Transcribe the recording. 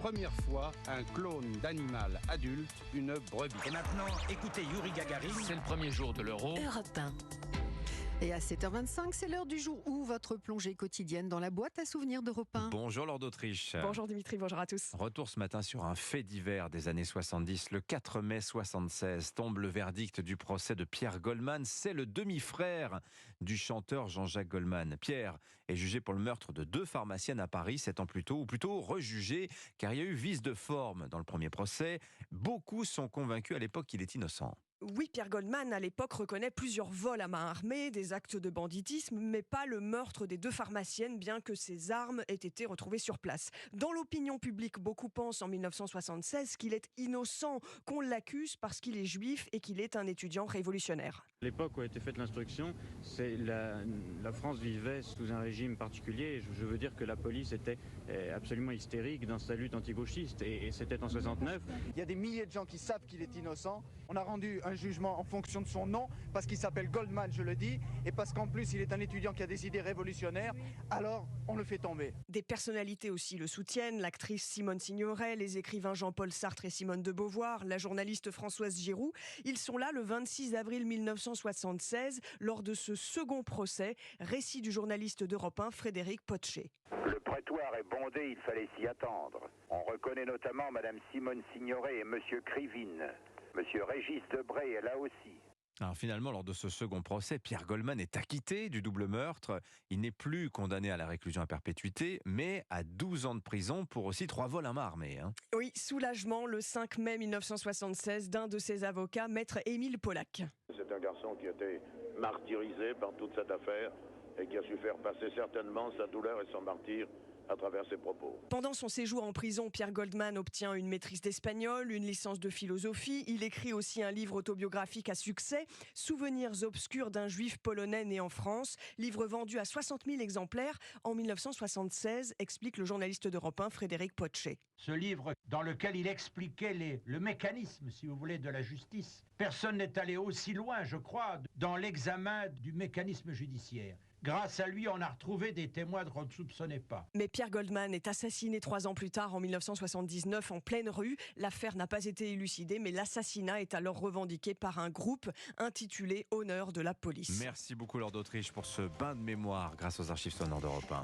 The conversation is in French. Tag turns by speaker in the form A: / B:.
A: première fois un clone d'animal adulte, une brebis.
B: Et maintenant, écoutez Yuri Gagarin.
C: C'est le premier jour de l'Euro.
D: Europe 1. Et à 7h25, c'est l'heure du jour où votre plongée quotidienne dans la boîte à souvenirs d'Europe 1.
E: Bonjour Lord d'Autriche.
F: Bonjour Dimitri, bonjour à tous.
E: Retour ce matin sur un fait divers des années 70. Le 4 mai 76 tombe le verdict du procès de Pierre Goldman. C'est le demi-frère du chanteur Jean-Jacques Goldman. Pierre est jugé pour le meurtre de 2 pharmaciennes à Paris 7 ans plus tôt, ou plutôt rejugé, car il y a eu vice de forme dans le premier procès. Beaucoup sont convaincus à l'époque qu'il est innocent.
F: Oui, Pierre Goldman, à l'époque, reconnaît plusieurs vols à main armée, des actes de banditisme, mais pas le meurtre des 2 pharmaciennes, bien que ces armes aient été retrouvées sur place. Dans l'opinion publique, beaucoup pensent en 1976 qu'il est innocent, qu'on l'accuse parce qu'il est juif et qu'il est un étudiant révolutionnaire.
G: L'époque où a été faite l'instruction, la France vivait sous un régime particulier. Je veux dire que la police était absolument hystérique dans sa lutte anti-gauchiste, et c'était en 69.
H: Il y a des milliers de gens qui savent qu'il est innocent. On a rendu un jugement en fonction de son nom, parce qu'il s'appelle Goldman, je le dis, et parce qu'en plus il est un étudiant qui a des idées révolutionnaires, alors on le fait tomber.
F: Des personnalités aussi le soutiennent, l'actrice Simone Signoret, les écrivains Jean-Paul Sartre et Simone de Beauvoir, la journaliste Françoise Giroud. Ils sont là le 26 avril 1976, lors de ce second procès, récit du journaliste d'Europe 1 Frédéric Potcher.
I: Le prétoire est bondé, il fallait s'y attendre. On reconnaît notamment Madame Simone Signoret et Monsieur Krivine. Monsieur Régis Debray est là aussi.
E: Alors finalement, lors de ce second procès, Pierre Goldman est acquitté du double meurtre. Il n'est plus condamné à la réclusion à perpétuité, mais à 12 ans de prison pour aussi 3 vols à main armée.
F: Oui, soulagement le 5 mai 1976 d'un de ses avocats, maître Émile Pollack.
J: C'est un garçon qui a été martyrisé par toute cette affaire et qui a su faire passer certainement sa douleur et son martyre à travers ses propos.
F: Pendant son séjour en prison, Pierre Goldman obtient une maîtrise d'espagnol, une licence de philosophie. Il écrit aussi un livre autobiographique à succès, Souvenirs obscurs d'un juif polonais né en France. Livre vendu à 60 000 exemplaires en 1976, explique le journaliste d'Europe 1 Frédéric Potcher.
K: Ce livre dans lequel il expliquait le mécanisme, si vous voulez, de la justice. Personne n'est allé aussi loin, je crois, dans l'examen du mécanisme judiciaire. Grâce à lui, on a retrouvé des témoins qu'on ne soupçonnait pas.
F: Mais Pierre Goldman est assassiné 3 ans plus tard, en 1979, en pleine rue. L'affaire n'a pas été élucidée, mais l'assassinat est alors revendiqué par un groupe intitulé Honneur de la police.
E: Merci beaucoup Lord d'Autriche pour ce bain de mémoire grâce aux archives sonores d'Europe 1.